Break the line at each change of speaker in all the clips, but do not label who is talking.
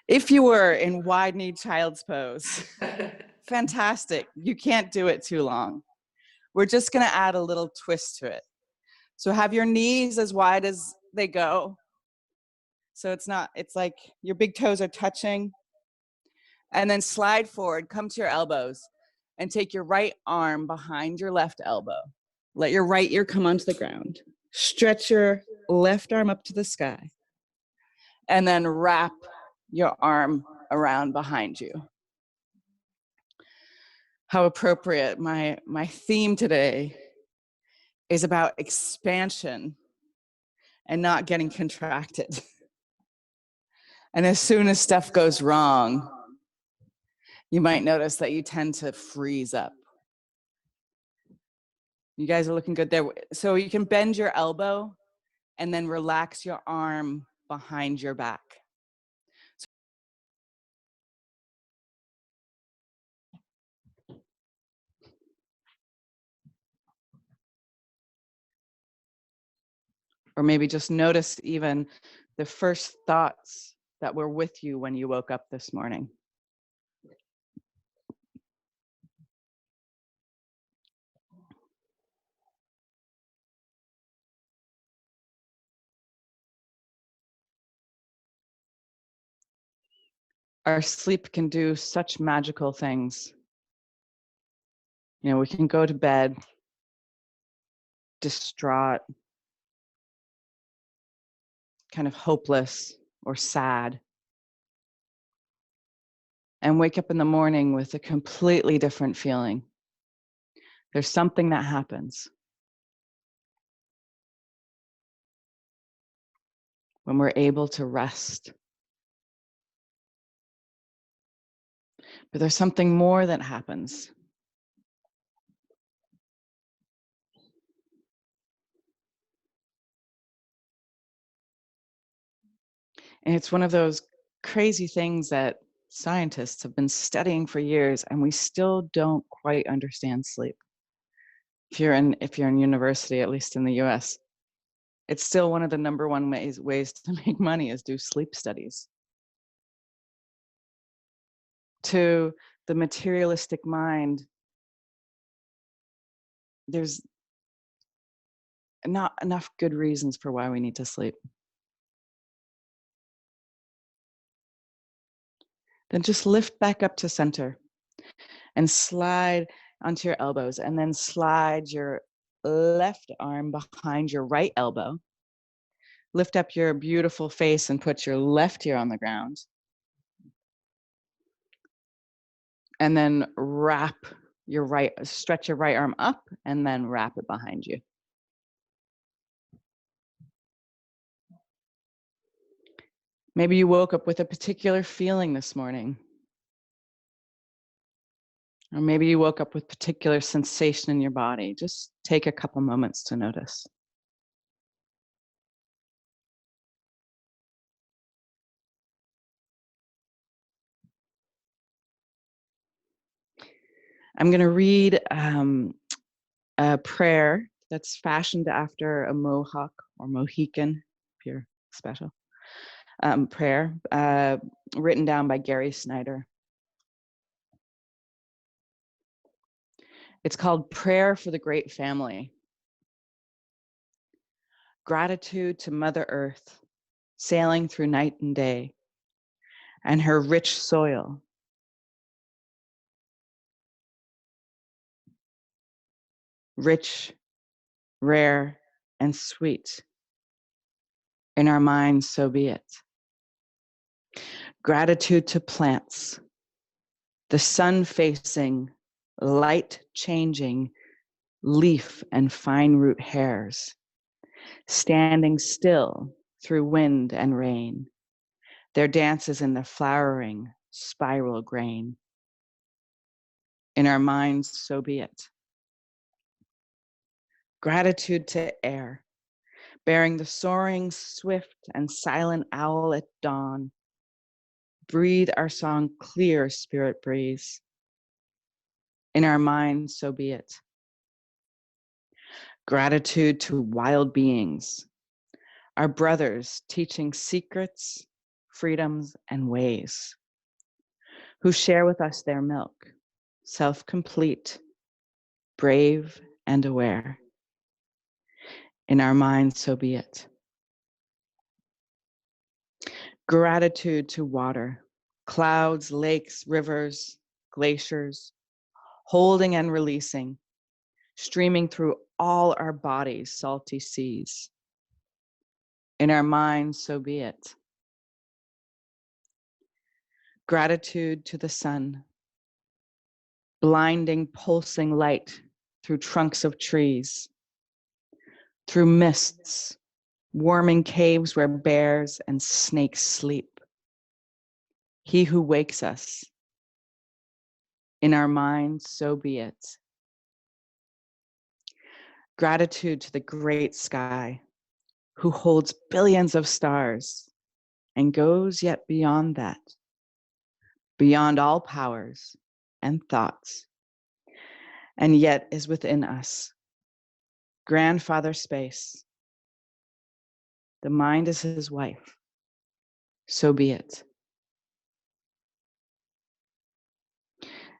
If you were in wide knee child's pose, fantastic. You can't do it too long. We're just gonna add a little twist to it. So have your knees as wide as they go. So it's like your big toes are touching. And then slide forward, come to your elbows, and take your right arm behind your left elbow. Let your right ear come onto the ground. Stretch your left arm up to the sky. And then wrap your arm around behind you. How appropriate. My theme today is about expansion and not getting contracted. And as soon as stuff goes wrong, you might notice that you tend to freeze up. You guys are looking good there. So you can bend your elbow and then relax your arm behind your back. Or maybe just notice even the first thoughts that were with you when you woke up this morning. Our sleep can do such magical things. You know, we can go to bed distraught, kind of hopeless or sad, and wake up in the morning with a completely different feeling. There's something that happens when we're able to rest. But there's something more that happens. And it's one of those crazy things that scientists have been studying for years, and we still don't quite understand sleep. If you're in university, at least in the US, it's still one of the number one ways to make money is do sleep studies. To the materialistic mind, there's not enough good reasons for why we need to sleep. Then just lift back up to center and slide onto your elbows, and then slide your left arm behind your right elbow. Lift up your beautiful face and put your left ear on the ground. And then stretch your right arm up and then wrap it behind you. Maybe you woke up with a particular feeling this morning. Or maybe you woke up with particular sensation in your body. Just take a couple moments to notice. I'm going to read a prayer that's fashioned after a Mohawk or Mohican, if you're special, prayer written down by Gary Snyder. It's called Prayer for the Great Family. Gratitude to Mother Earth, sailing through night and day, and her rich soil. Rich, rare, and sweet. In our minds, so be it. Gratitude to plants, the sun-facing, light-changing leaf and fine root hairs, standing still through wind and rain, their dances in the flowering spiral grain. In our minds, so be it. Gratitude to air, bearing the soaring, swift, and silent owl at dawn. Breathe our song clear, spirit breeze. In our minds, so be it. Gratitude to wild beings, our brothers teaching secrets, freedoms, and ways, who share with us their milk, self-complete, brave, and aware. In our minds, so be it. Gratitude to water, clouds, lakes, rivers, glaciers, holding and releasing, streaming through all our bodies, salty seas. In our minds, so be it. Gratitude to the sun, blinding, pulsing light through trunks of trees, through mists, warming caves where bears and snakes sleep. He who wakes us. In our minds, so be it. Gratitude to the great sky, who holds billions of stars and goes yet beyond that, beyond all powers and thoughts, and yet is within us. Grandfather space. The mind is his wife. So be it.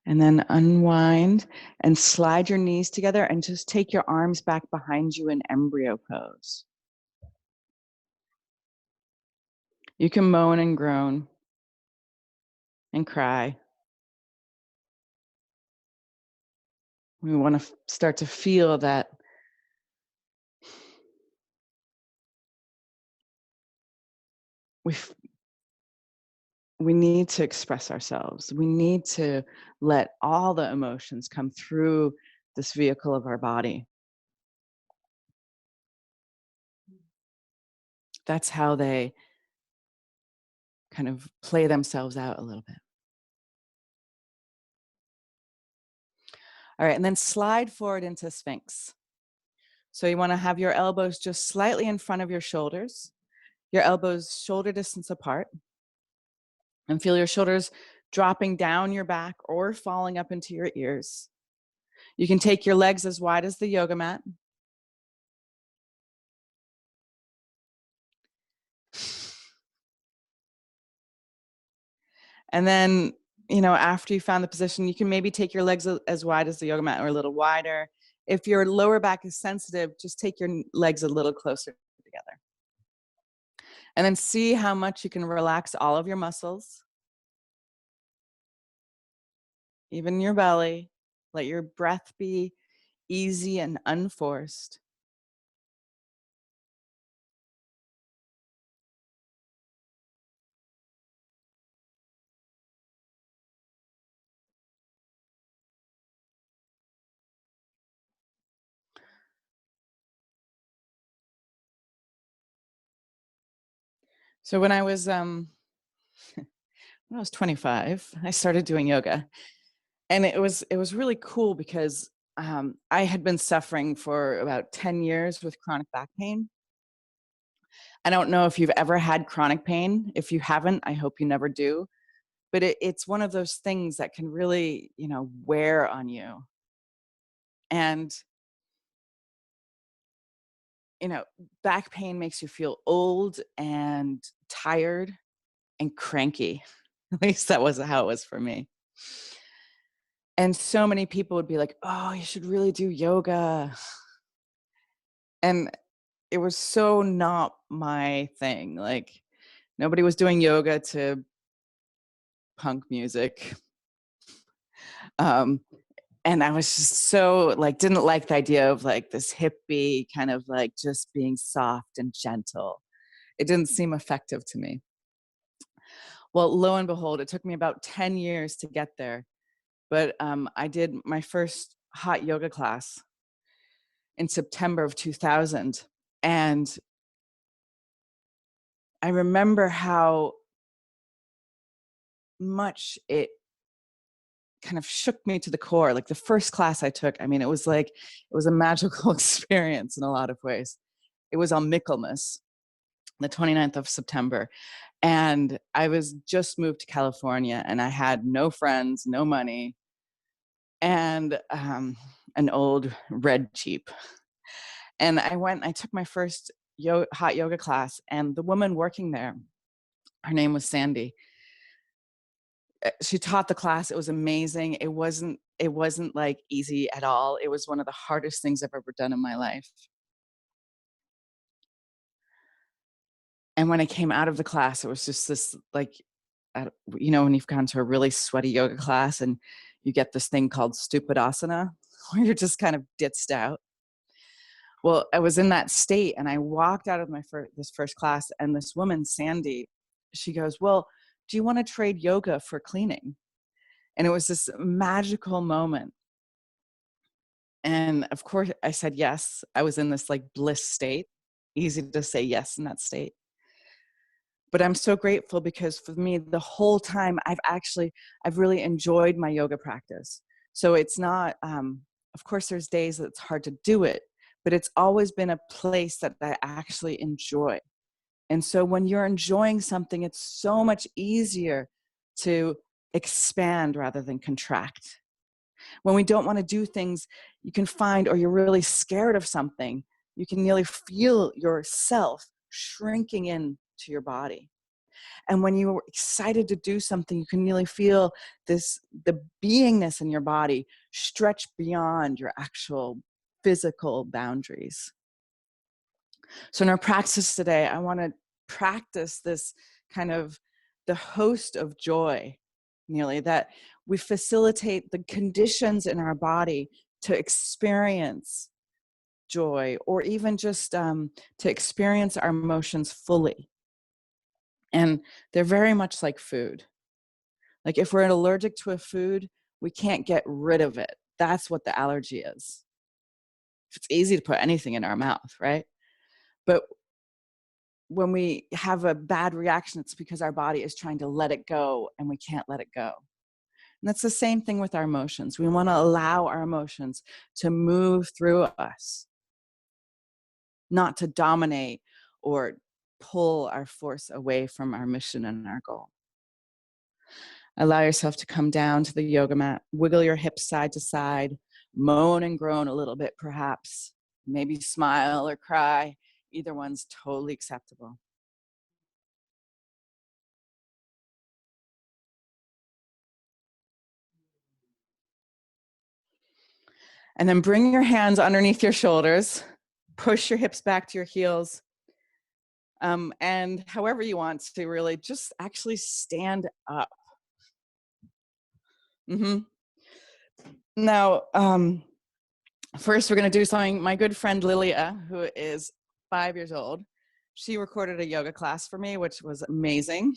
And then unwind and slide your knees together and just take your arms back behind you in embryo pose. You can moan and groan and cry. We want to start to feel that we need to express ourselves. We need to let all the emotions come through this vehicle of our body. That's how they kind of play themselves out a little bit. All right, and then slide forward into Sphinx. So you want to have your elbows just slightly in front of your shoulders, your elbows shoulder distance apart, and feel your shoulders dropping down your back or falling up into your ears. You can take your legs as wide as the yoga mat. And then, after you found the position, you can maybe take your legs as wide as the yoga mat or a little wider. If your lower back is sensitive, just take your legs a little closer together. And then see how much you can relax all of your muscles, even your belly. Let your breath be easy and unforced. So when I was 25, I started doing yoga, and it was really cool because I had been suffering for about 10 years with chronic back pain. I don't know if you've ever had chronic pain. If you haven't, I hope you never do. But it's one of those things that can really, wear on you. And, back pain makes you feel old and tired and cranky. At least that was how it was for me. And so many people would be like, oh, you should really do yoga. And it was so not my thing. Like, nobody was doing yoga to punk music. And I was just so didn't like the idea of this hippie kind of just being soft and gentle. It didn't seem effective to me. Well, lo and behold, it took me about 10 years to get there. But I did my first hot yoga class in September of 2000. And I remember how much it kind of shook me to the core. Like the first class I took, I mean, it was a magical experience in a lot of ways. It was on Michaelmas, the 29th of September. And I was just moved to California and I had no friends, no money, and an old red Jeep. And I took my first hot yoga class, and the woman working there, Her name was Sandy. She taught the class. It was amazing. It wasn't like easy at all. It was one of the hardest things I've ever done in my life. And when I came out of the class, it was just this like, when you've gone to a really sweaty yoga class and you get this thing called stupadasana, where you're just kind of ditzed out. Well, I was in that state and I walked out of this first class, and this woman, Sandy, she goes, "Well, do you want to trade yoga for cleaning?" And it was this magical moment. And of course I said yes. I was in this like bliss state. Easy to say yes in that state. But I'm so grateful because for me, the whole time I've really enjoyed my yoga practice. So it's not, of course, there's days that it's hard to do it, but it's always been a place that I actually enjoy. And so when you're enjoying something, it's so much easier to expand rather than contract. When we don't want to do things, you can find, or you're really scared of something, you can nearly feel yourself shrinking in to your body. And when you're excited to do something, you can nearly feel the beingness in your body stretch beyond your actual physical boundaries. So in our practice today, I want to practice this kind of the host of joy, nearly, that we facilitate the conditions in our body to experience joy, or even just to experience our emotions fully. And they're very much like food. Like if we're allergic to a food, we can't get rid of it. That's what the allergy is. It's easy to put anything in our mouth, right? But when we have a bad reaction, it's because our body is trying to let it go and we can't let it go. And that's the same thing with our emotions. We want to allow our emotions to move through us, not to dominate or pull our force away from our mission and our goal. Allow yourself to come down to the yoga mat, wiggle your hips side to side, moan and groan a little bit perhaps, maybe smile or cry. Either one's totally acceptable. And then bring your hands underneath your shoulders, push your hips back to your heels, and however you want to really just actually stand up. Mm-hmm. Now, first we're going to do something. My good friend Lilia, who is 5 years old, she recorded a yoga class for me, which was amazing.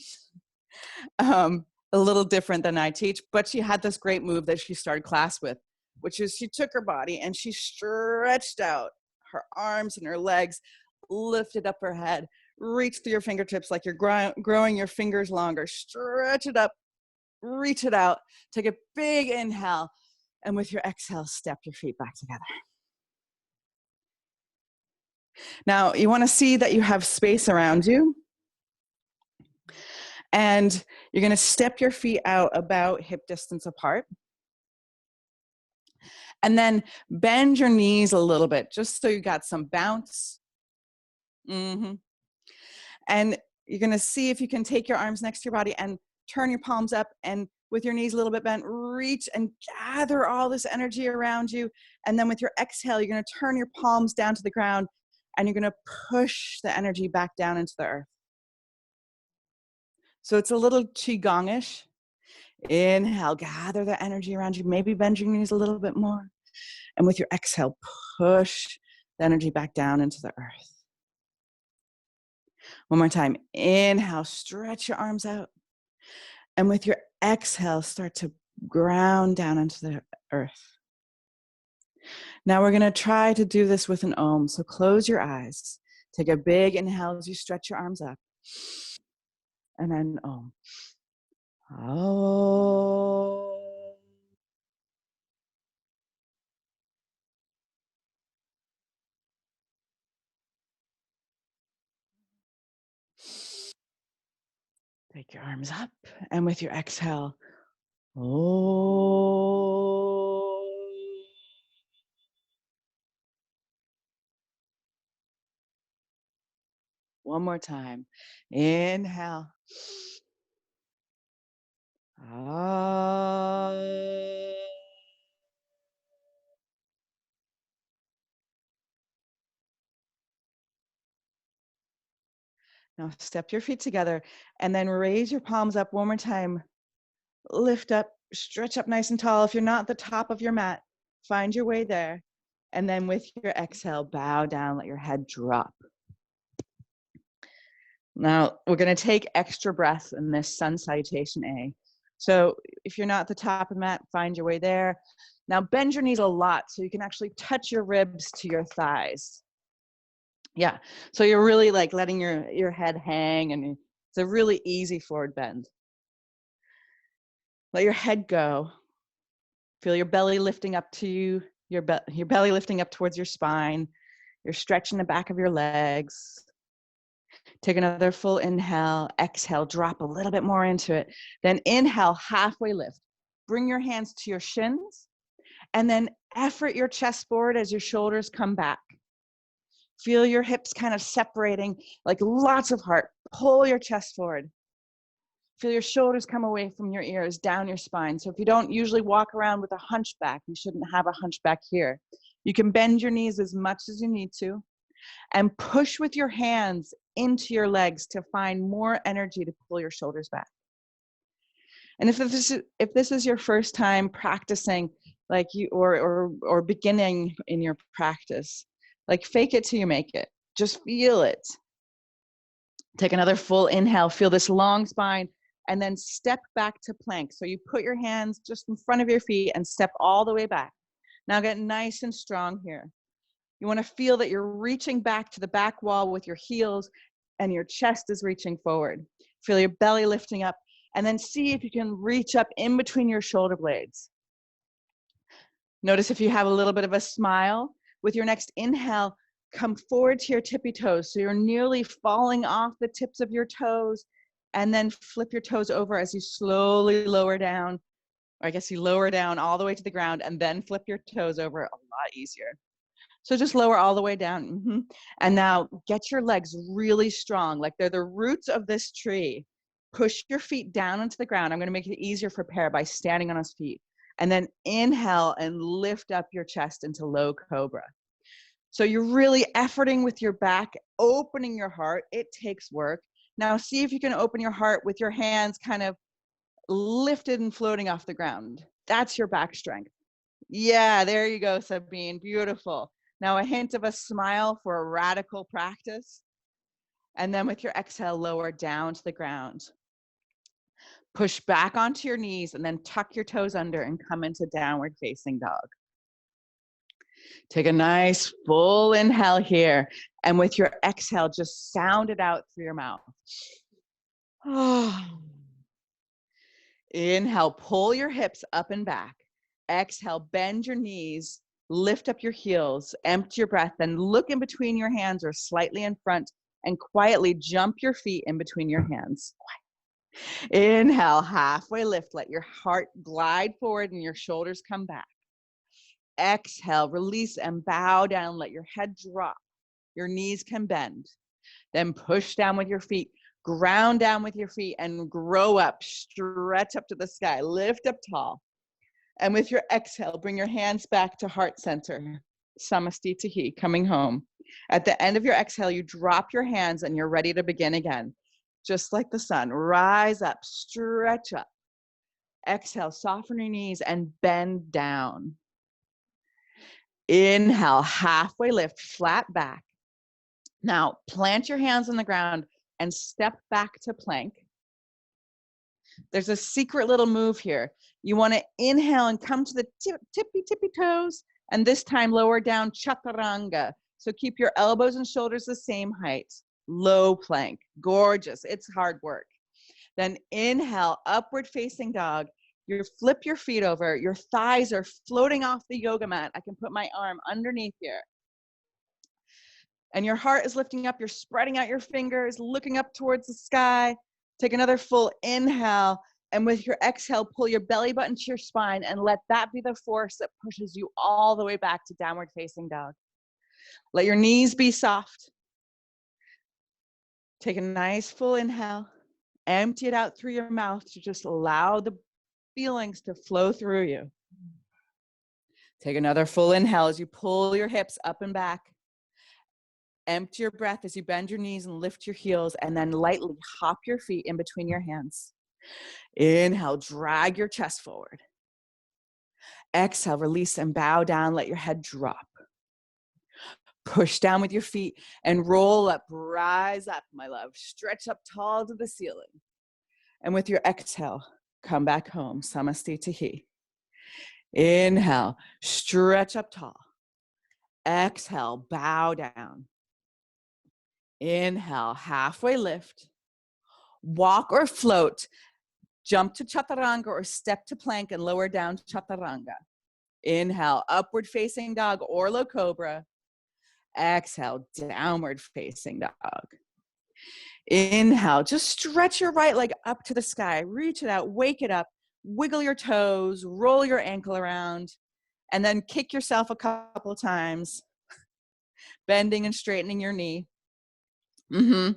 A little different than I teach, but she had this great move that she started class with, which is she took her body and she stretched out her arms and her legs, lifted up her head, reach through your fingertips like you're growing your fingers longer, stretch it up, reach it out, take a big inhale, and with your exhale, step your feet back together. Now, you want to see that you have space around you, and you're going to step your feet out about hip distance apart. And then bend your knees a little bit, just so you got some bounce. Mm-hmm. And you're going to see if you can take your arms next to your body and turn your palms up, and with your knees a little bit bent, reach and gather all this energy around you. And then with your exhale, you're going to turn your palms down to the ground, and you're going to push the energy back down into the earth. So it's a little Qigong-ish. Inhale, gather the energy around you, maybe bend your knees a little bit more. And with your exhale, push the energy back down into the earth. One more time. Inhale, stretch your arms out. And with your exhale, start to ground down into the earth. Now we're going to try to do this with an Om. So close your eyes. Take a big inhale as you stretch your arms up. And then Om. Oh. Take your arms up, and with your exhale, oh. One more time. Inhale. Ah. Now step your feet together and then raise your palms up one more time. Lift up, stretch up nice and tall. If you're not at the top of your mat, find your way there. And then with your exhale, bow down, let your head drop. Now we're going to take extra breath in this sun salutation A. So if you're not at the top of the mat, find your way there. Now bend your knees a lot so you can actually touch your ribs to your thighs. Yeah, so you're really like letting your head hang, and it's a really easy forward bend. Let your head go. Feel your belly lifting up to your belly lifting up towards your spine. You're stretching the back of your legs. Take another full inhale. Exhale, drop a little bit more into it. Then inhale, halfway lift. Bring your hands to your shins, and then effort your chest forward as your shoulders come back. Feel your hips kind of separating, like lots of heart. Pull your chest forward. Feel your shoulders come away from your ears, down your spine. So if you don't usually walk around with a hunchback, you shouldn't have a hunchback here. You can bend your knees as much as you need to and push with your hands into your legs to find more energy to pull your shoulders back. And if this is your first time practicing, like you or beginning in your practice, like fake it till you make it. Just feel it. Take another full inhale. Feel this long spine. And then step back to plank. So you put your hands just in front of your feet and step all the way back. Now get nice and strong here. You want to feel that you're reaching back to the back wall with your heels and your chest is reaching forward. Feel your belly lifting up, and then see if you can reach up in between your shoulder blades. Notice if you have a little bit of a smile. With your next inhale, come forward to your tippy toes. So you're nearly falling off the tips of your toes, and then flip your toes over as you slowly lower down. Or I guess you lower down all the way to the ground and then flip your toes over. A lot easier. So just lower all the way down. And now get your legs really strong, like they're the roots of this tree. Push your feet down into the ground. I'm going to make it easier for Per by standing on his feet. And then inhale and lift up your chest into low cobra. So you're really efforting with your back, opening your heart. It takes work. Now see if you can open your heart with your hands kind of lifted and floating off the ground. That's your back strength. Yeah, there you go, Sabine. Beautiful. Now a hint of a smile for a radical practice. And then with your exhale, lower down to the ground. Push back onto your knees and then tuck your toes under and come into downward facing dog. Take a nice full inhale here. And with your exhale, just sound it out through your mouth. Inhale, pull your hips up and back. Exhale, bend your knees, lift up your heels, empty your breath, then look in between your hands or slightly in front and quietly jump your feet in between your hands. Inhale, halfway lift, let your heart glide forward and your shoulders come back. Exhale, release and bow down, let your head drop. Your knees can bend. Then push down with your feet, ground down with your feet and grow up, stretch up to the sky, lift up tall. And with your exhale, bring your hands back to heart center, Samastitihi, coming home. At the end of your exhale, you drop your hands and you're ready to begin again. Just like the sun, rise up, stretch up. Exhale, soften your knees and bend down. Inhale, halfway lift, flat back. Now, plant your hands on the ground and step back to plank. There's a secret little move here. You want to inhale and come to the tippy toes, and this time lower down chaturanga. So keep your elbows and shoulders the same height. Low plank, gorgeous. It's hard work. Then inhale, upward facing dog. You flip your feet over. Your thighs are floating off the yoga mat. I can put my arm underneath here. And your heart is lifting up. You're spreading out your fingers, looking up towards the sky. Take another full inhale. And with your exhale, pull your belly button to your spine and let that be the force that pushes you all the way back to downward facing dog. Let your knees be soft. Take a nice full inhale Empty it out through your mouth to just allow the feelings to flow through you. Take another full inhale as you pull your hips up and back. Empty your breath as you bend your knees and lift your heels, and then lightly hop your feet in between your hands. Inhale, drag your chest forward. Exhale, release and bow down, let your head drop. Push down with your feet and roll up, rise up, my love. Stretch up tall to the ceiling. And with your exhale, come back home, samastitihi. Inhale, stretch up tall. Exhale, bow down. Inhale, halfway lift. Walk or float. Jump to chaturanga or step to plank and lower down to chaturanga. Inhale, upward facing dog or low cobra. Exhale, downward facing dog. Inhale, just stretch your right leg up to the sky. Reach it out, wake it up, wiggle your toes, roll your ankle around, and then kick yourself a couple times, bending and straightening your knee. And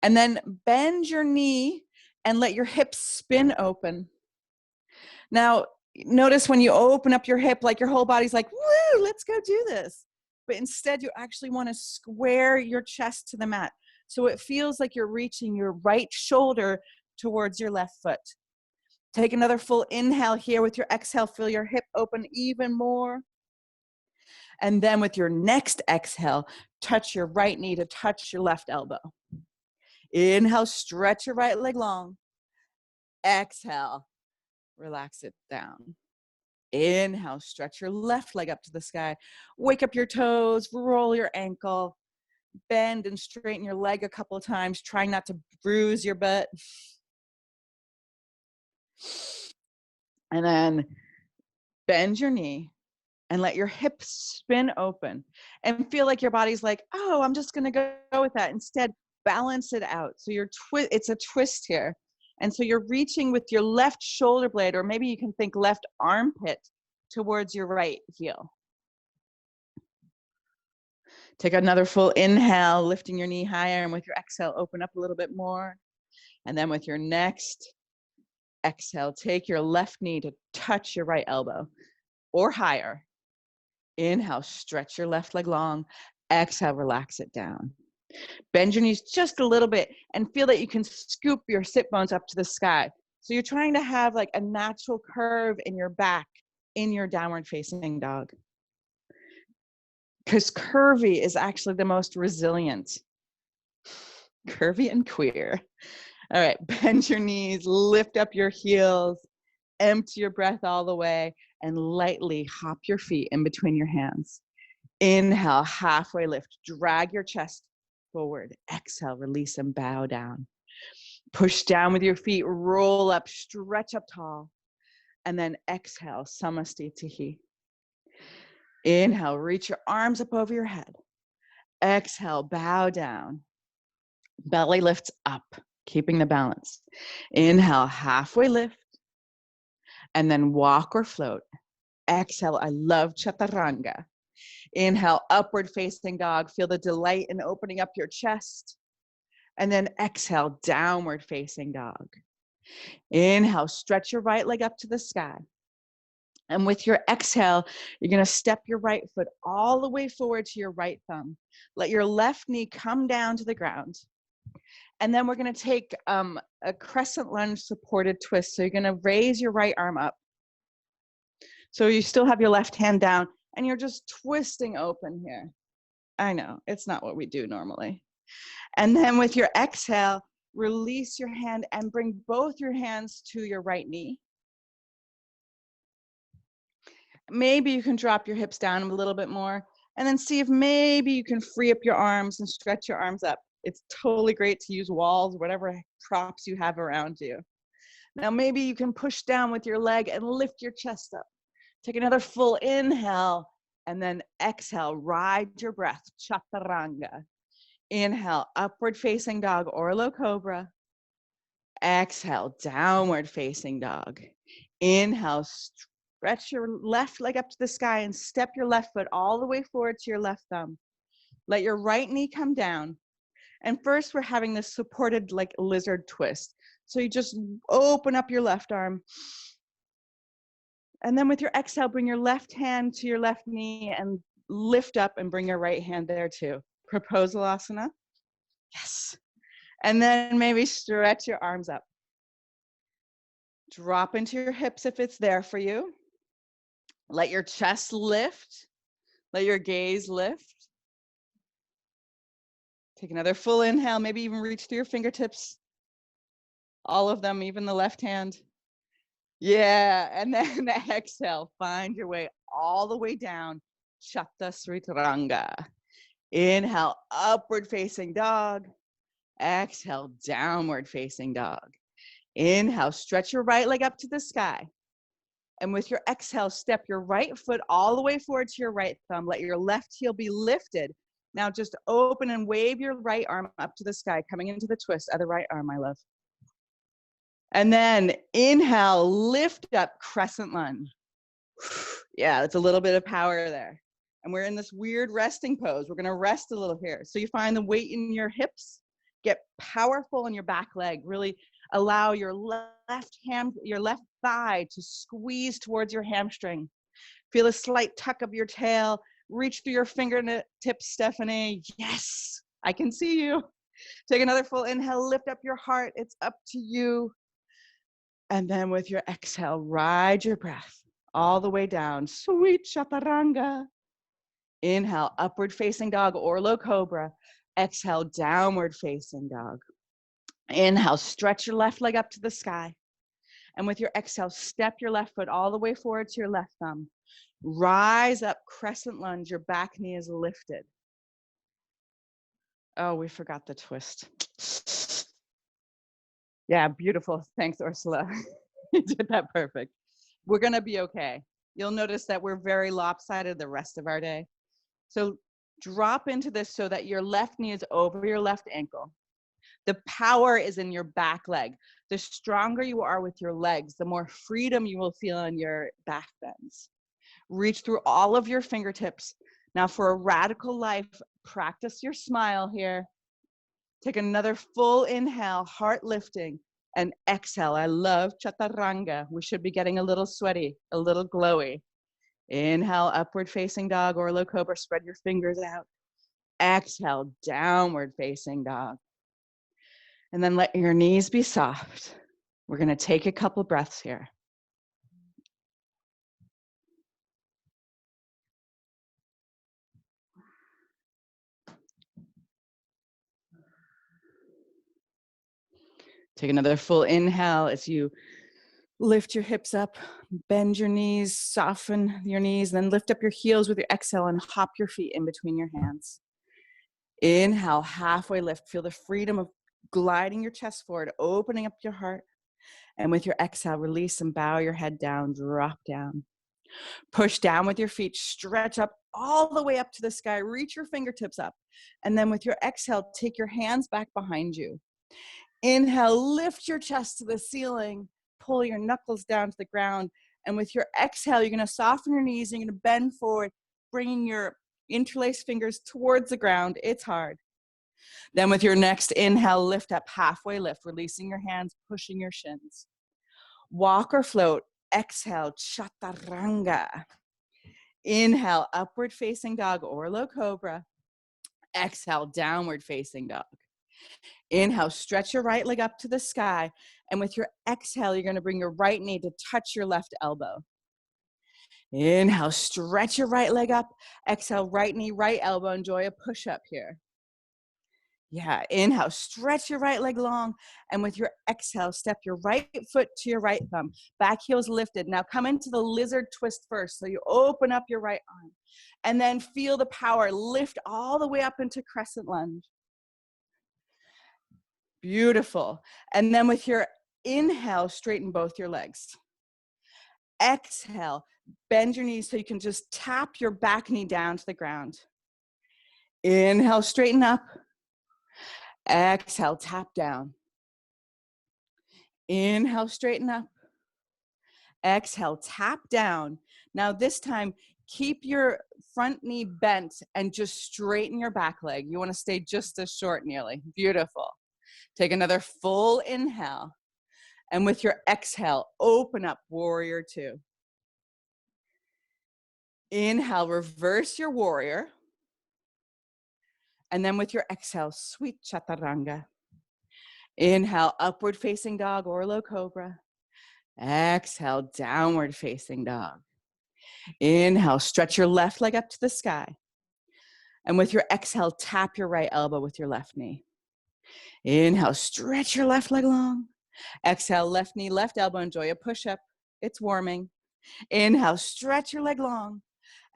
then bend your knee and let your hips spin open. Now, notice when you open up your hip, like your whole body's like, woo, let's go do this. But instead, you actually want to square your chest to the mat. So it feels like you're reaching your right shoulder towards your left foot. Take another full inhale here. With your exhale, feel your hip open even more. And then with your next exhale, touch your right knee to touch your left elbow. Inhale, stretch your right leg long. Exhale, relax it down. Inhale, stretch your left leg up to the sky. Wake up your toes, roll your ankle, bend and straighten your leg a couple of times, trying not to bruise your butt. And then bend your knee and let your hips spin open and feel like your body's like, oh, I'm just going to go with that. Instead, balance it out. So it's a twist here. And so you're reaching with your left shoulder blade, or maybe you can think left armpit towards your right heel. Take another full inhale, lifting your knee higher, and with your exhale, open up a little bit more. And then with your next exhale, take your left knee to touch your right elbow or higher. Inhale, stretch your left leg long. Exhale, relax it down. Bend your knees just a little bit and feel that you can scoop your sit bones up to the sky. So you're trying to have like a natural curve in your back in your downward facing dog. Because curvy is actually the most resilient. Curvy and queer. All right, bend your knees, lift up your heels, empty your breath all the way, and lightly hop your feet in between your hands. Inhale, halfway lift, drag your chest forward. Exhale, release and bow down. Push down with your feet, roll up, stretch up tall, and then exhale, samastitihi. Inhale, reach your arms up over your head. Exhale, bow down. Belly lifts up, keeping the balance. Inhale, halfway lift, and then walk or float. Exhale, I love chaturanga. Inhale, upward facing dog. Feel the delight in opening up your chest. And then exhale, downward facing dog. Inhale, stretch your right leg up to the sky. And with your exhale, you're going to step your right foot all the way forward to your right thumb. Let your left knee come down to the ground. And then we're going to take a crescent lunge supported twist. So you're going to raise your right arm up. So you still have your left hand down and you're just twisting open here. I know, it's not what we do normally. And then with your exhale, release your hand and bring both your hands to your right knee. Maybe you can drop your hips down a little bit more and then see if maybe you can free up your arms and stretch your arms up. It's totally great to use walls, whatever props you have around you. Now maybe you can push down with your leg and lift your chest up. Take another full inhale and then exhale, ride your breath, chaturanga. Inhale, upward facing dog or low cobra. Exhale, downward facing dog. Inhale, stretch your left leg up to the sky and step your left foot all the way forward to your left thumb. Let your right knee come down. And first we're having this supported like lizard twist. So you just open up your left arm. And then with your exhale, bring your left hand to your left knee and lift up and bring your right hand there too. Proposalasana. Yes. And then maybe stretch your arms up. Drop into your hips if it's there for you. Let your chest lift. Let your gaze lift. Take another full inhale, maybe even reach through your fingertips. All of them, even the left hand. Yeah, and then exhale, find your way all the way down. Chaturanga. Inhale, upward facing dog. Exhale, downward facing dog. Inhale, stretch your right leg up to the sky. And with your exhale, step your right foot all the way forward to your right thumb. Let your left heel be lifted. Now just open and wave your right arm up to the sky, coming into the twist. Other right arm, my love. And then inhale, lift up, crescent lunge. Yeah, it's a little bit of power there. And we're in this weird resting pose. We're gonna rest a little here. So you find the weight in your hips, get powerful in your back leg, really allow your left hand, your left thigh to squeeze towards your hamstring. Feel a slight tuck of your tail. Reach through your fingertips, Stephanie. Yes, I can see you. Take another full inhale, lift up your heart. It's up to you. And then with your exhale, ride your breath all the way down. Sweet chaturanga. Inhale, upward facing dog or low cobra. Exhale, downward facing dog. Inhale, stretch your left leg up to the sky. And with your exhale, step your left foot all the way forward to your left thumb. Rise up, crescent lunge. Your back knee is lifted. Oh, we forgot the twist. Yeah, beautiful. Thanks, Ursula. You did that perfect. We're going to be okay. You'll notice that we're very lopsided the rest of our day. So drop into this so that your left knee is over your left ankle. The power is in your back leg. The stronger you are with your legs, the more freedom you will feel in your back bends. Reach through all of your fingertips. Now for a radical life, practice your smile here. Take another full inhale, heart lifting, and exhale. I love chaturanga. We should be getting a little sweaty, a little glowy. Inhale, upward facing dog or low cobra. Spread your fingers out. Exhale, downward facing dog. And then let your knees be soft. We're going to take a couple breaths here. Take another full inhale as you lift your hips up, bend your knees, soften your knees, then lift up your heels with your exhale and hop your feet in between your hands. Inhale, halfway lift. Feel the freedom of gliding your chest forward, opening up your heart. And with your exhale, release and bow your head down, drop down. Push down with your feet, stretch up all the way up to the sky, reach your fingertips up. And then with your exhale, take your hands back behind you. Inhale, lift your chest to the ceiling, pull your knuckles down to the ground. And with your exhale, you're gonna soften your knees, you're gonna bend forward, bringing your interlaced fingers towards the ground. It's hard. Then with your next inhale, lift up, halfway lift, releasing your hands, pushing your shins. Walk or float, exhale, chaturanga. Inhale, upward facing dog or low cobra. Exhale, downward facing dog. Inhale, stretch your right leg up to the sky. And with your exhale, you're going to bring your right knee to touch your left elbow. Inhale, stretch your right leg up. Exhale, right knee, right elbow. Enjoy a push-up here. Yeah, inhale, stretch your right leg long. And with your exhale, step your right foot to your right thumb. Back heel's lifted. Now come into the lizard twist first. So you open up your right arm. And then feel the power. Lift all the way up into crescent lunge. Beautiful. And then with your inhale, straighten both your legs. Exhale, bend your knees so you can just tap your back knee down to the ground. Inhale, straighten up. Exhale, tap down. Inhale, straighten up. Exhale, tap down. Now this time, keep your front knee bent and just straighten your back leg. You want to stay just as short nearly. Beautiful. Take another full inhale. And with your exhale, open up warrior two. Inhale, reverse your warrior. And then with your exhale, sweet chaturanga. Inhale, upward facing dog or low cobra. Exhale, downward facing dog. Inhale, stretch your left leg up to the sky. And with your exhale, tap your right elbow with your left knee. Inhale, stretch your left leg long. Exhale, left knee, left elbow, enjoy a push-up. It's warming. Inhale, stretch your leg long.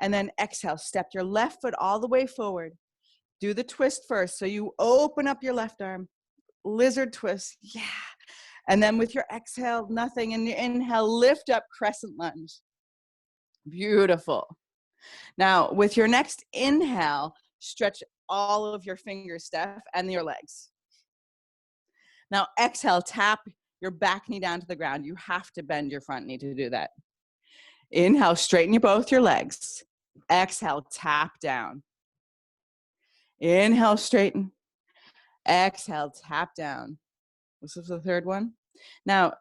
And then exhale, step your left foot all the way forward. Do the twist first. So you open up your left arm, lizard twist. Yeah. And then with your exhale, nothing. And your inhale, lift up, crescent lunge. Beautiful. Now, with your next inhale, stretch all of your fingers, Steph, and your legs. Now, exhale, tap your back knee down to the ground. You have to bend your front knee to do that. Inhale, straighten both your legs. Exhale, tap down. Inhale, straighten. Exhale, tap down. This is the third one. Now,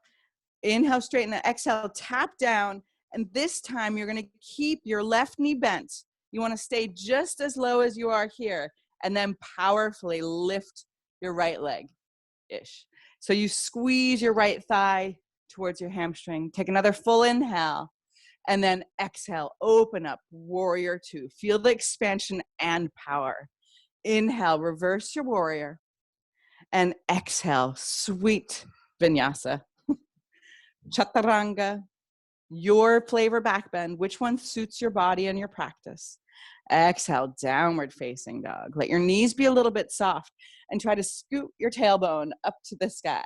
inhale, straighten. Exhale, tap down. And this time, you're going to keep your left knee bent. You want to stay just as low as you are here. And then powerfully lift your right leg-ish. So you squeeze your right thigh towards your hamstring. Take another full inhale. And then exhale, open up, warrior two. Feel the expansion and power. Inhale, reverse your warrior. And exhale, sweet vinyasa. Chaturanga, your flavor back bend. Which one suits your body and your practice? Exhale, downward facing dog. Let your knees be a little bit soft and try to scoot your tailbone up to the sky.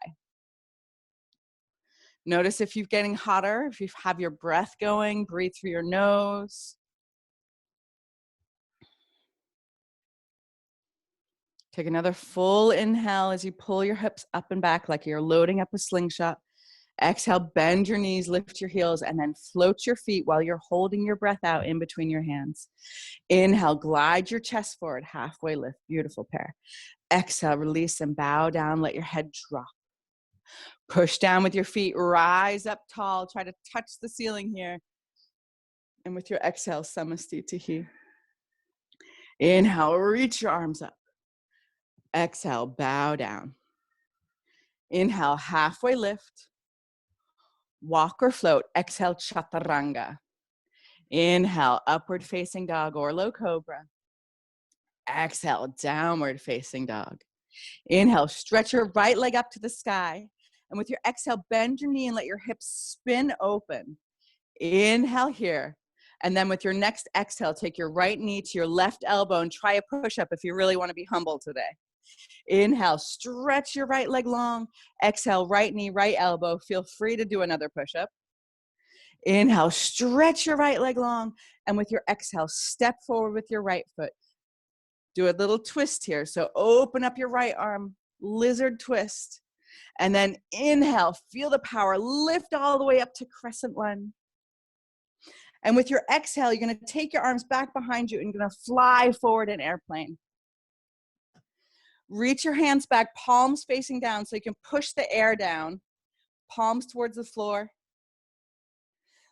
Notice if you're getting hotter, if you have your breath going, breathe through your nose. Take another full inhale as you pull your hips up and back like you're loading up a slingshot. Exhale, bend your knees, lift your heels, and then float your feet while you're holding your breath out in between your hands. Inhale, glide your chest forward, halfway lift, beautiful pair. Exhale, release and bow down, let your head drop. Push down with your feet, rise up tall, try to touch the ceiling here. And with your exhale, samastitihi. Inhale, reach your arms up. Exhale, bow down. Inhale, halfway lift. Walk or float. Exhale, chaturanga. Inhale, upward facing dog or low cobra. Exhale, downward facing dog. Inhale, stretch your right leg up to the sky. And with your exhale, bend your knee and let your hips spin open. Inhale here. And then with your next exhale, take your right knee to your left elbow and try a push-up if you really want to be humble today. Inhale, stretch your right leg long. Exhale, right knee, right elbow. Feel free to do another push-up. Inhale, stretch your right leg long. And with your exhale, step forward with your right foot. Do a little twist here. So open up your right arm, lizard twist. And then inhale, feel the power. Lift all the way up to crescent lunge. And with your exhale, you're going to take your arms back behind you and you're going to fly forward in airplane. Reach your hands back, palms facing down so you can push the air down, palms towards the floor.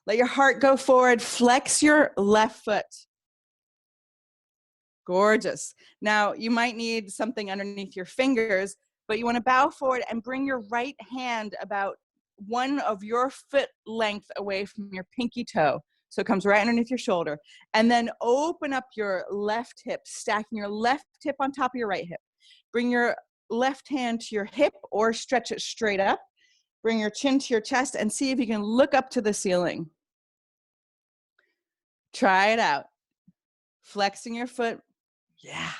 Let your heart go forward, flex your left foot. Gorgeous. Now, you might need something underneath your fingers, but you want to bow forward and bring your right hand about one of your foot length away from your pinky toe. So it comes right underneath your shoulder. And then open up your left hip, stacking your left hip on top of your right hip. Bring your left hand to your hip or stretch it straight up. Bring your chin to your chest and see if you can look up to the ceiling. Try it out. Flexing your foot. Yeah.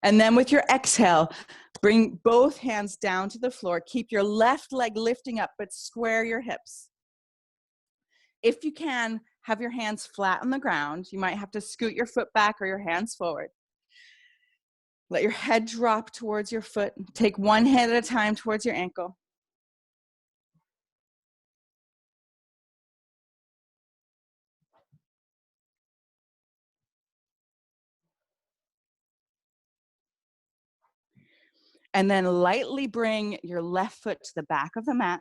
And then with your exhale, bring both hands down to the floor. Keep your left leg lifting up, but square your hips. If you can, have your hands flat on the ground. You might have to scoot your foot back or your hands forward. Let your head drop towards your foot. Take one hand at a time towards your ankle. And then lightly bring your left foot to the back of the mat.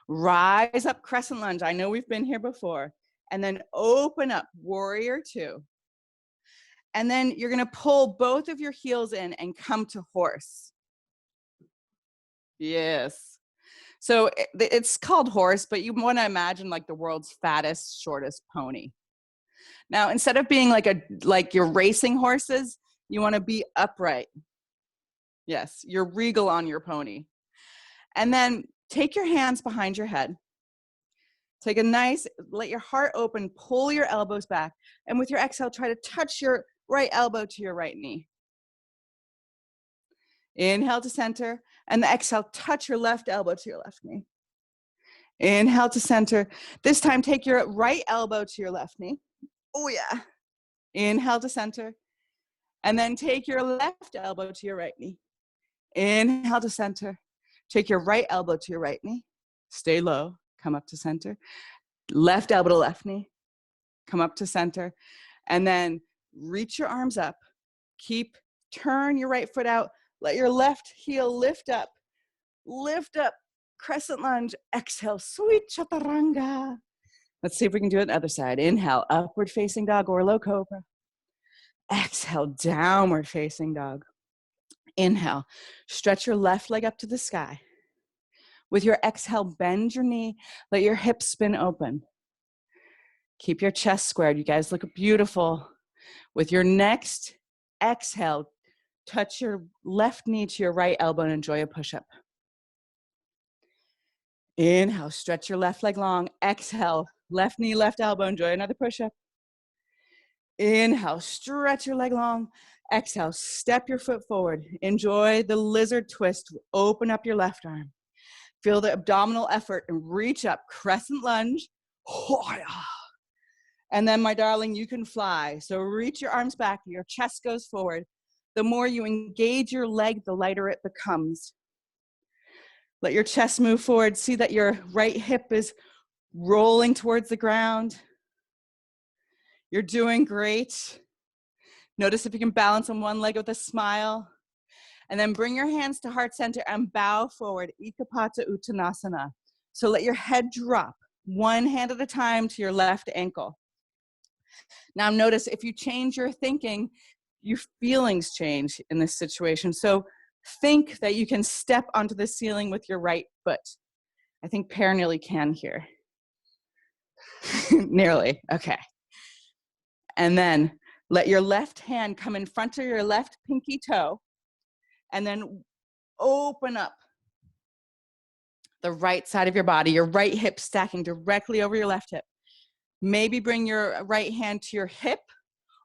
Rise up, crescent lunge. I know we've been here before. And then open up, warrior two. And then you're gonna pull both of your heels in and come to horse. Yes. So it's called horse, but you wanna imagine like the world's fattest, shortest pony. Now, instead of being like you're racing horses, you wanna be upright. Yes, you're regal on your pony. And then take your hands behind your head. Take a nice, let your heart open, pull your elbows back. And with your exhale, try to touch your right elbow to your right knee. Inhale to center. And the exhale, touch your left elbow to your left knee. Inhale to center. This time, take your right elbow to your left knee. Oh yeah. Inhale to center. And then take your left elbow to your right knee. Inhale to center. Take your right elbow to your right knee. Stay low. Come up to center. Left elbow to left knee. Come up to center. And then reach your arms up. Turn your right foot out. Let your left heel lift up. Lift up. Crescent lunge. Exhale. Sweet chaturanga. Let's see if we can do it on the other side. Inhale. Upward facing dog or low cobra. Exhale. Downward facing dog. Inhale. Stretch your left leg up to the sky. With your exhale, bend your knee. Let your hips spin open. Keep your chest squared. You guys look beautiful. With your next exhale, touch your left knee to your right elbow and enjoy a push-up. Inhale, stretch your left leg long. Exhale, left knee, left elbow, enjoy another push-up. Inhale, stretch your leg long. Exhale, step your foot forward. Enjoy the lizard twist. Open up your left arm. Feel the abdominal effort and reach up, crescent lunge. And then, my darling, you can fly. So reach your arms back, your chest goes forward. The more you engage your leg, the lighter it becomes. Let your chest move forward. See that your right hip is rolling towards the ground. You're doing great. Notice if you can balance on one leg with a smile. And then bring your hands to heart center and bow forward, Ekapata Uttanasana. So let your head drop, one hand at a time to your left ankle. Now notice if you change your thinking, your feelings change in this situation. So think that you can step onto the ceiling with your right foot. I think Per nearly can here. Nearly, okay. And then let your left hand come in front of your left pinky toe. And then open up the right side of your body, your right hip stacking directly over your left hip. Maybe bring your right hand to your hip,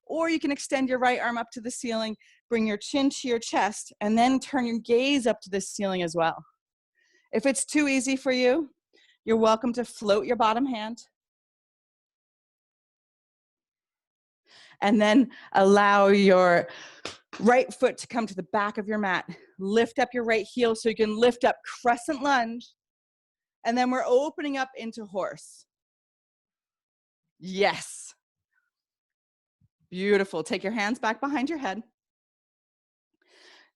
or you can extend your right arm up to the ceiling, bring your chin to your chest, and then turn your gaze up to the ceiling as well. If it's too easy for you, you're welcome to float your bottom hand. And then allow your right foot to come to the back of your mat. Lift up your right heel so you can lift up, crescent lunge. And then we're opening up into horse. Yes. Beautiful. Take your hands back behind your head.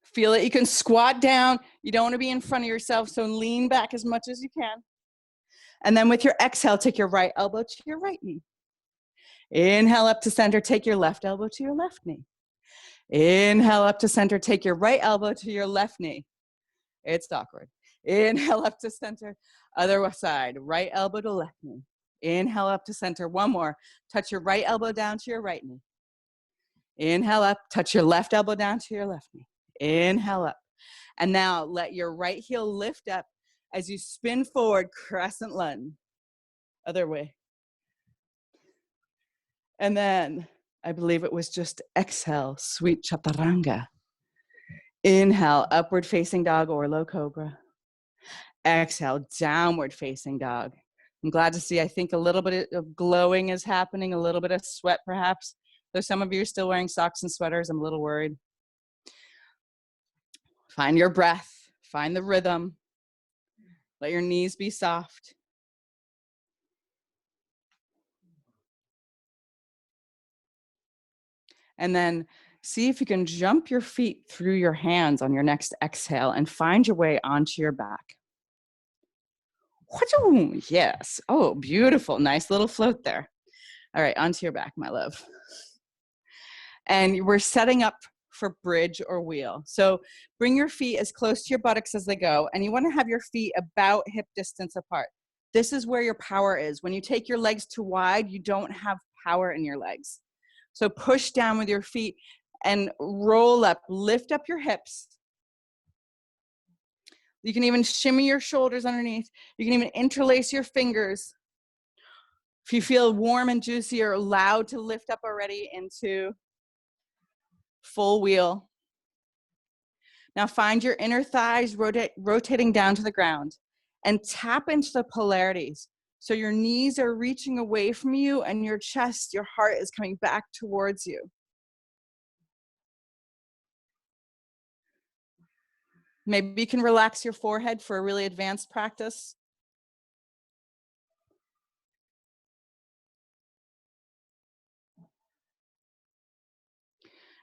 Feel it. You can squat down. You don't want to be in front of yourself, so lean back as much as you can. And then with your exhale, take your right elbow to your right knee. Inhale up to center. Take your left elbow to your left knee. Inhale up to center. Take your right elbow to your left knee. It's awkward. Inhale up to center. Other side. Right elbow to left knee. Inhale up to center. One more. Touch your right elbow down to your right knee. Inhale up. Touch your left elbow down to your left knee. Inhale up. And now let your right heel lift up as you spin forward, crescent lunge. Other way. And then, I believe it was just exhale, sweet chaturanga. Inhale, upward facing dog or low cobra. Exhale, downward facing dog. I'm glad to see, I think a little bit of glowing is happening, a little bit of sweat perhaps. Though some of you are still wearing socks and sweaters, I'm a little worried. Find your breath, find the rhythm. Let your knees be soft. And then See if you can jump your feet through your hands on your next exhale and find your way onto your back. Yes. Oh, beautiful. Nice little float there. All right, onto your back, my love. And we're setting up for bridge or wheel. So bring your feet as close to your buttocks as they go, and you want to have your feet about hip distance apart. This is where your power is. When you take your legs too wide, you don't have power in your legs. So push down with your feet and roll up, lift up your hips. You can even shimmy your shoulders underneath. You can even interlace your fingers. If you feel warm and juicy, you're allowed to lift up already into full wheel. Now find your inner thighs rotating down to the ground and tap into the polarities. So your knees are reaching away from you and your chest, your heart is coming back towards you. Maybe you can relax your forehead for a really advanced practice.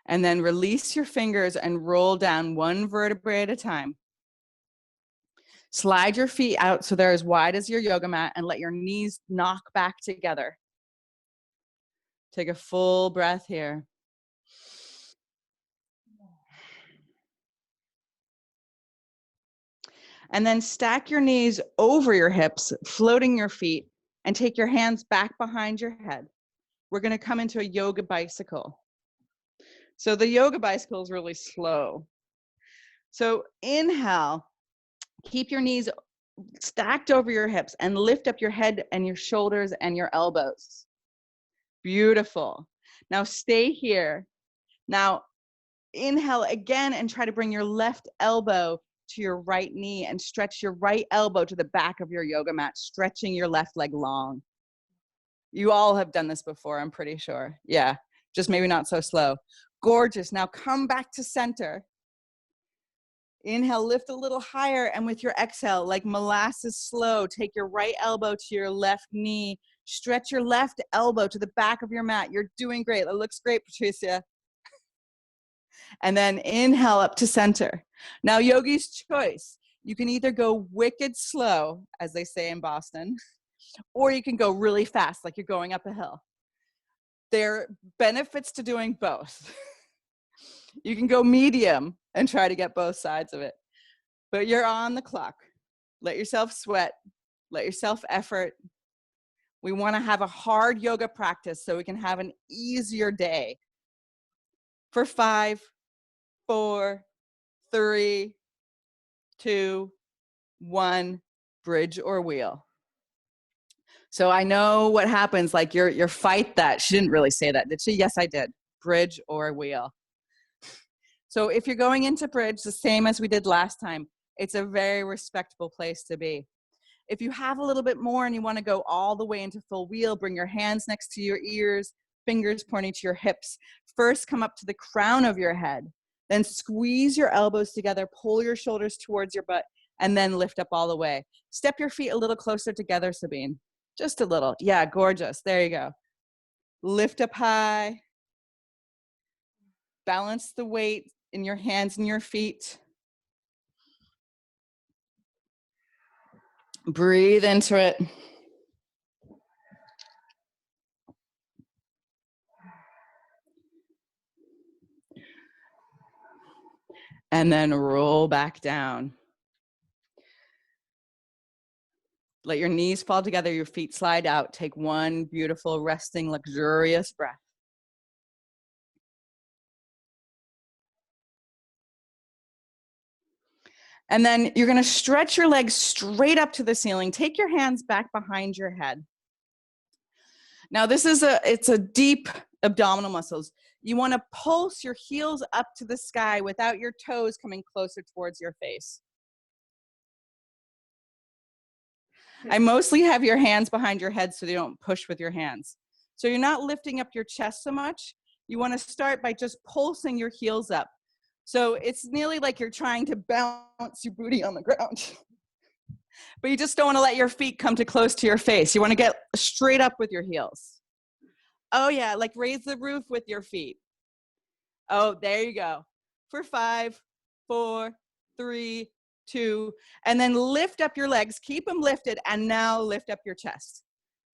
And then release your fingers and roll down one vertebrae at a time. Slide your feet out so they're as wide as your yoga mat and let your knees knock back together. Take a full breath here. And then stack your knees over your hips, floating your feet, and take your hands back behind your head. We're going to come into a yoga bicycle. So the yoga bicycle is really slow. So inhale, keep your knees stacked over your hips and lift up your head and your shoulders and your elbows. Beautiful. Now stay here. Now inhale again and try to bring your left elbow to your right knee and stretch your right elbow to the back of your yoga mat, stretching your left leg long. You all have done this before, I'm pretty sure. Yeah, just maybe not so slow. Gorgeous. Now come back to center. Inhale, lift a little higher, and with your exhale, like molasses slow, take your right elbow to your left knee, stretch your left elbow to the back of your mat. You're doing great. That looks great, Patricia. And then inhale up to center. Now, yogi's choice. You can either go wicked slow, as they say in Boston, or you can go really fast, like you're going up a hill. There are benefits to doing both. You can go medium and try to get both sides of it, but you're on the clock. Let yourself sweat, let yourself effort. We want to have a hard yoga practice so we can have an easier day. For 5, 4, 3, 2, 1, bridge or wheel. So I know what happens, like your fight that. She didn't really say that, did she? Yes, I did. Bridge or wheel. So if you're going into bridge, the same as we did last time, it's a very respectable place to be. If you have a little bit more and you want to go all the way into full wheel, bring your hands next to your ears, fingers pointing to your hips. First, come up to the crown of your head. Then squeeze your elbows together, pull your shoulders towards your butt, and then lift up all the way. Step your feet a little closer together, Sabine. Just a little. Yeah, gorgeous. There you go. Lift up high. Balance the weight in your hands and your feet. Breathe into it. And then roll back down. Let your knees fall together, your feet slide out. Take one beautiful, resting, luxurious breath. And then you're going to stretch your legs straight up to the ceiling. Take your hands back behind your head. Now this is it's a deep abdominal muscles. You want to pulse your heels up to the sky without your toes coming closer towards your face. I mostly have your hands behind your head so they don't push with your hands. So you're not lifting up your chest so much. You want to start by just pulsing your heels up. So it's nearly like you're trying to bounce your booty on the ground. But you just don't want to let your feet come too close to your face. You want to get straight up with your heels. Oh yeah, like raise the roof with your feet. Oh, there you go. For 5, 4, 3, 2, and then lift up your legs. Keep them lifted, and now lift up your chest.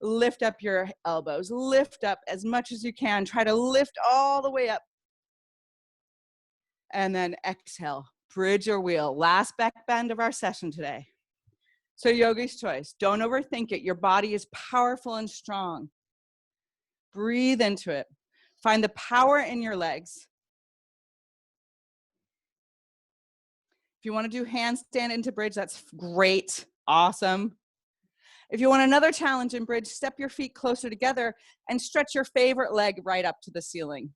Lift up your elbows. Lift up as much as you can. Try to lift all the way up. And then exhale. Bridge or wheel. Last back bend of our session today. So yogi's choice. Don't overthink it. Your body is powerful and strong. Breathe into it. Find the power in your legs. If you want to do handstand into bridge, that's great. Awesome. If you want another challenge in bridge, step your feet closer together and stretch your favorite leg right up to the ceiling.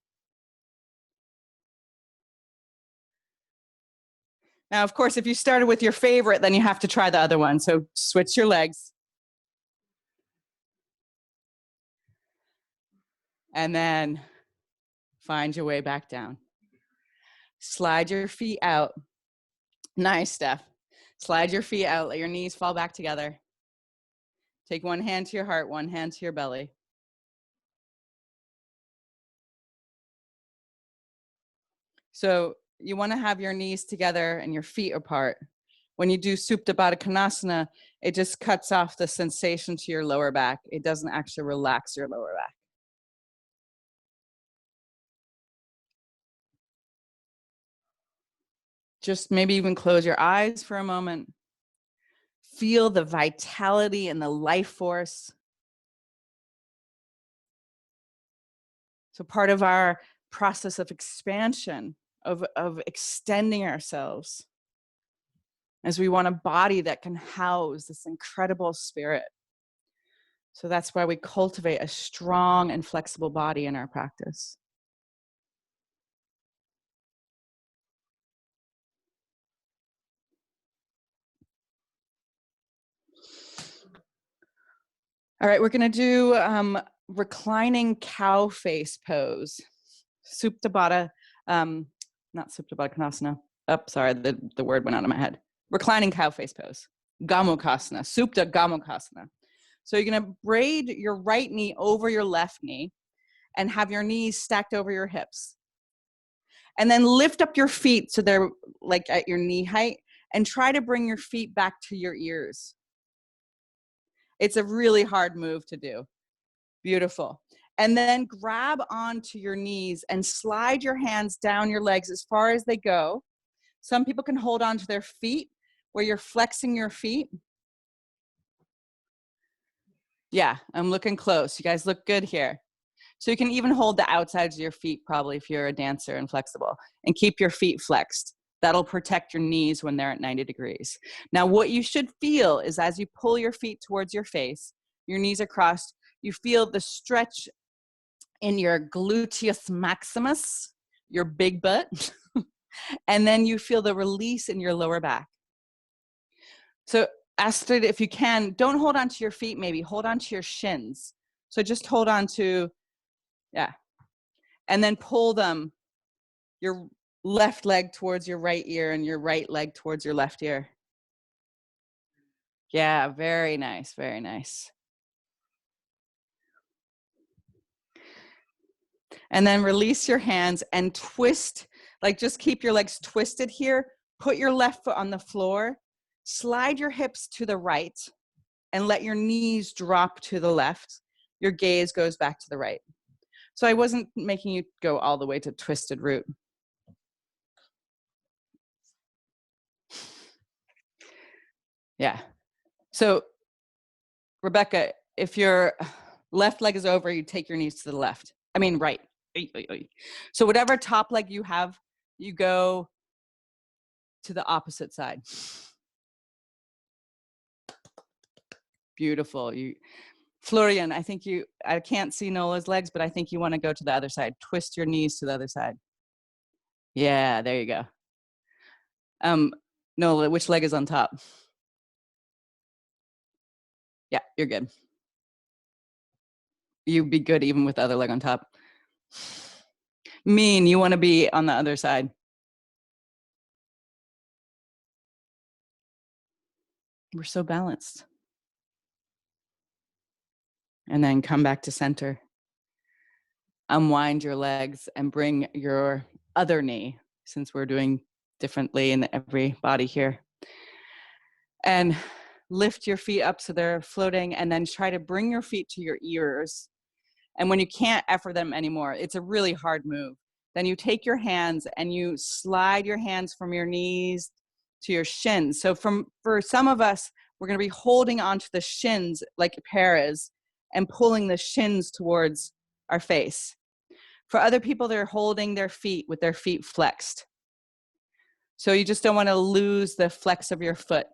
Now, of course, if you started with your favorite, then you have to try the other one. So switch your legs. And then find your way back down. Slide your feet out. Nice, Steph. Slide your feet out. Let your knees fall back together. Take one hand to your heart, one hand to your belly. So you want to have your knees together and your feet apart. When you do Supta Baddha Konasana, it just cuts off the sensation to your lower back. It doesn't actually relax your lower back. Just maybe even close your eyes for a moment. Feel the vitality and the life force. So part of our process of expansion, of extending ourselves, as we want a body that can house this incredible spirit. So that's why we cultivate a strong and flexible body in our practice. All right, we're going to do reclining cow face pose. Supta Baddha, not Supta Baddha Konasana. Oh, sorry, the word went out of my head. Reclining cow face pose. Gomukhasana, Supta Gomukhasana. So you're going to braid your right knee over your left knee and have your knees stacked over your hips. And then lift up your feet so they're like at your knee height and try to bring your feet back to your ears. It's a really hard move to do. Beautiful. And then grab onto your knees and slide your hands down your legs as far as they go. Some people can hold on to their feet where you're flexing your feet. Yeah, I'm looking close. You guys look good here. So you can even hold the outsides of your feet probably if you're a dancer and flexible, and keep your feet flexed. That'll protect your knees when they're at 90 degrees. Now, what you should feel is as you pull your feet towards your face, your knees are crossed, you feel the stretch in your gluteus maximus, your big butt, and then you feel the release in your lower back. So Astrid, if you can, don't hold on to your feet, maybe hold on to your shins. So just hold on to, yeah. And then pull them, your left leg towards your right ear and your right leg towards your left ear. Yeah, very nice, very nice. And then release your hands and twist, like just keep your legs twisted here. Put your left foot on the floor, slide your hips to the right, and let your knees drop to the left. Your gaze goes back to the right. So I wasn't making you go all the way to twisted root. Yeah. So Rebecca, if your left leg is over, you take your knees to the left. I mean, right. So whatever top leg you have, you go to the opposite side. Beautiful. Florian, I can't see Nola's legs, but I think you want to go to the other side. Twist your knees to the other side. Yeah, there you go. Nola, which leg is on top? Yeah, you're good. You'd be good even with the other leg on top. Mean, you want to be on the other side. We're so balanced. And then come back to center. Unwind your legs and bring your other knee, since we're doing differently in every body here. And lift your feet up so they're floating, and then try to bring your feet to your ears. And when you can't effort them anymore, it's a really hard move. Then you take your hands and you slide your hands from your knees to your shins. So for some of us, we're going to be holding onto the shins like paras and pulling the shins towards our face. For other people, they're holding their feet with their feet flexed. So you just don't want to lose the flex of your foot.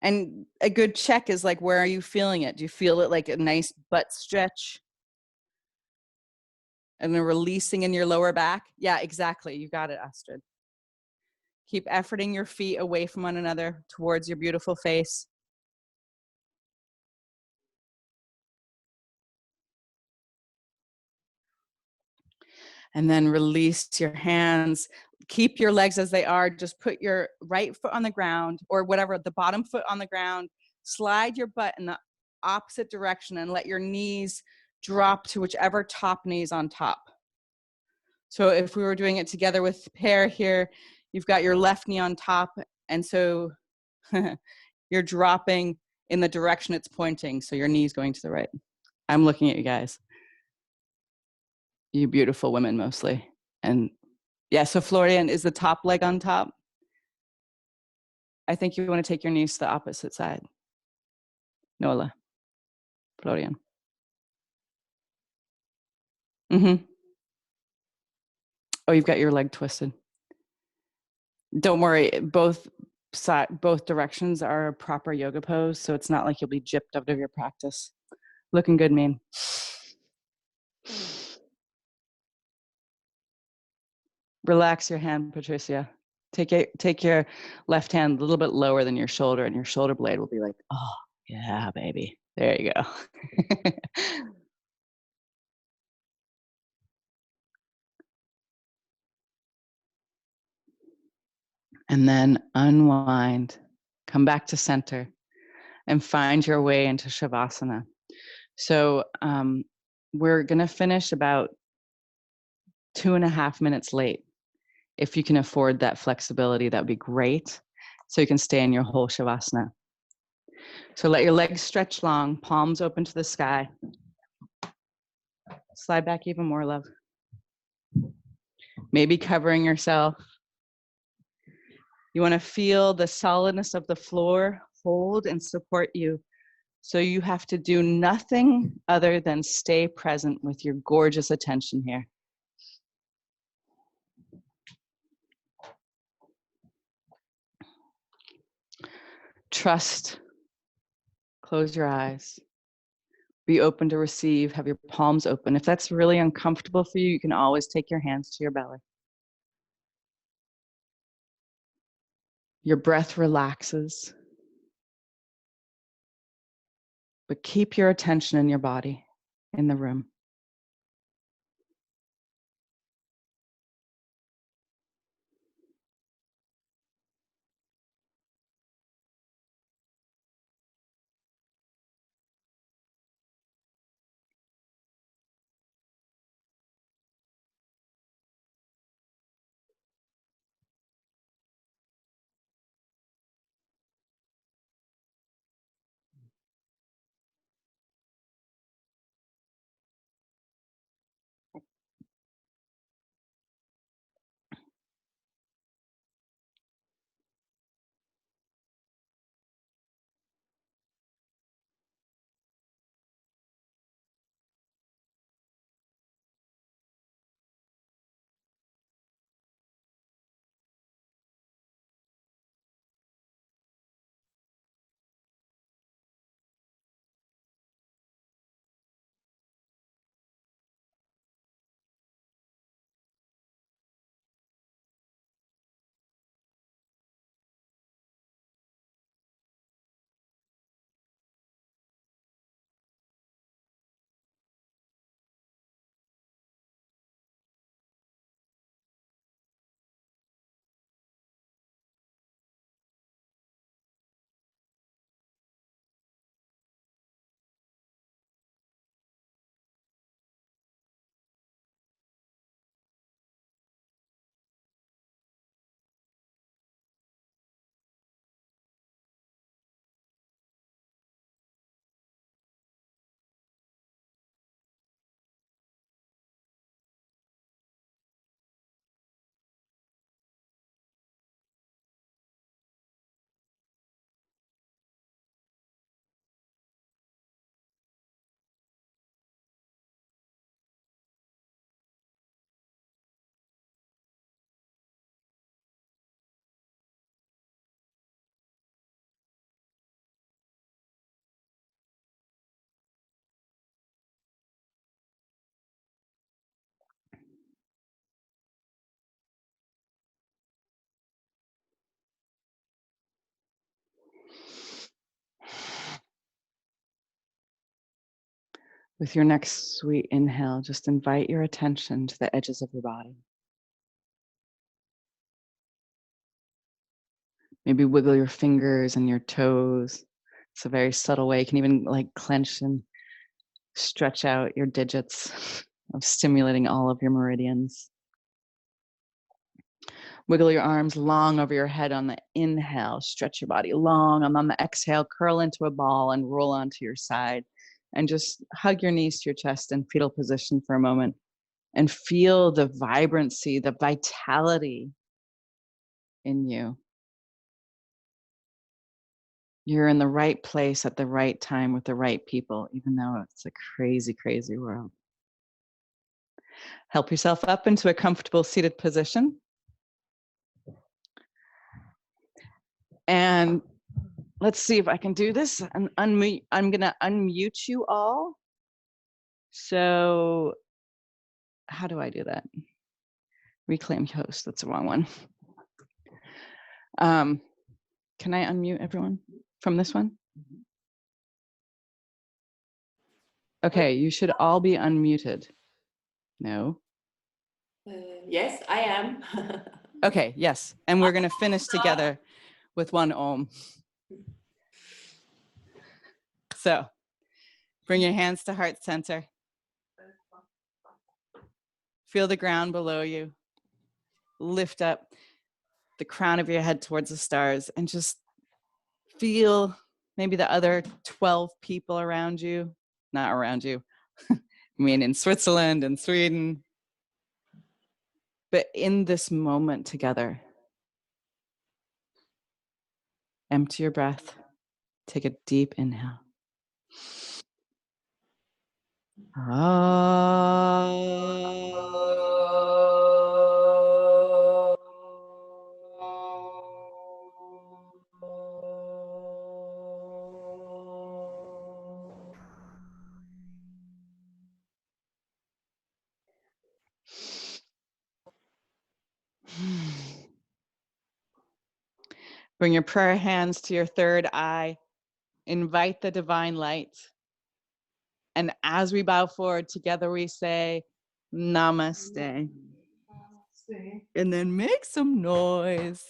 And a good check is like, where are you feeling it? Do you feel it like a nice butt stretch? And then releasing in your lower back? Yeah, exactly. You got it, Astrid. Keep efforting your feet away from one another towards your beautiful face. And then release your hands. Keep your legs as they are. Just put your right foot on the ground, or whatever, the bottom foot on the ground. Slide your butt in the opposite direction and let your knees drop to whichever top knee is on top. So if we were doing it together with pair here, you've got your left knee on top, and so you're dropping in the direction it's pointing, so your knee's going to the right. I'm looking at you guys. You beautiful women mostly. And yeah, so Florian, is the top leg on top? I think you want to take your knees to the opposite side. Nola, Florian. Mm-hmm. Oh, you've got your leg twisted. Don't worry, both directions are a proper yoga pose, so it's not like you'll be gypped out of your practice. Looking good, Mean. Relax your hand, Patricia. Take your left hand a little bit lower than your shoulder, and your shoulder blade will be like, oh, yeah, baby. There you go. And then unwind, come back to center, and find your way into Shavasana. So we're going to finish about 2.5 minutes late. If you can afford that flexibility, that would be great. So you can stay in your whole Shavasana. So let your legs stretch long, palms open to the sky. Slide back even more, love. Maybe covering yourself. You want to feel the solidness of the floor hold and support you. So you have to do nothing other than stay present with your gorgeous attention here. Trust. Close your eyes. Be open to receive. Have your palms open. If that's really uncomfortable for you, you can always take your hands to your belly. Your breath relaxes. But keep your attention in your body, in the room. With your next sweet inhale, just invite your attention to the edges of your body. Maybe wiggle your fingers and your toes. It's a very subtle way. You can even like clench and stretch out your digits of stimulating all of your meridians. Wiggle your arms long over your head on the inhale. Stretch your body long. And on the exhale, curl into a ball and roll onto your side. And just hug your knees to your chest in fetal position for a moment. And feel the vibrancy, the vitality in you. You're in the right place at the right time with the right people, even though it's a crazy, crazy world. Help yourself up into a comfortable seated position. And let's see if I can do this. I'm gonna unmute you all. So how do I do that? Reclaim host, that's the wrong one. Can I unmute everyone from this one? Okay, you should all be unmuted. No?
Yes, I am.
Okay, yes. And we're gonna finish together with one Om. So bring your hands to heart center. Feel the ground below you. Lift up the crown of your head towards the stars and just feel maybe the other 12 people around you, not around you, I mean in Switzerland and Sweden, but in this moment together. Empty your breath, take a deep inhale. Bring your prayer hands to your third eye. Invite the divine light. And as we bow forward together, we say, Namaste. Namaste. And then make some noise.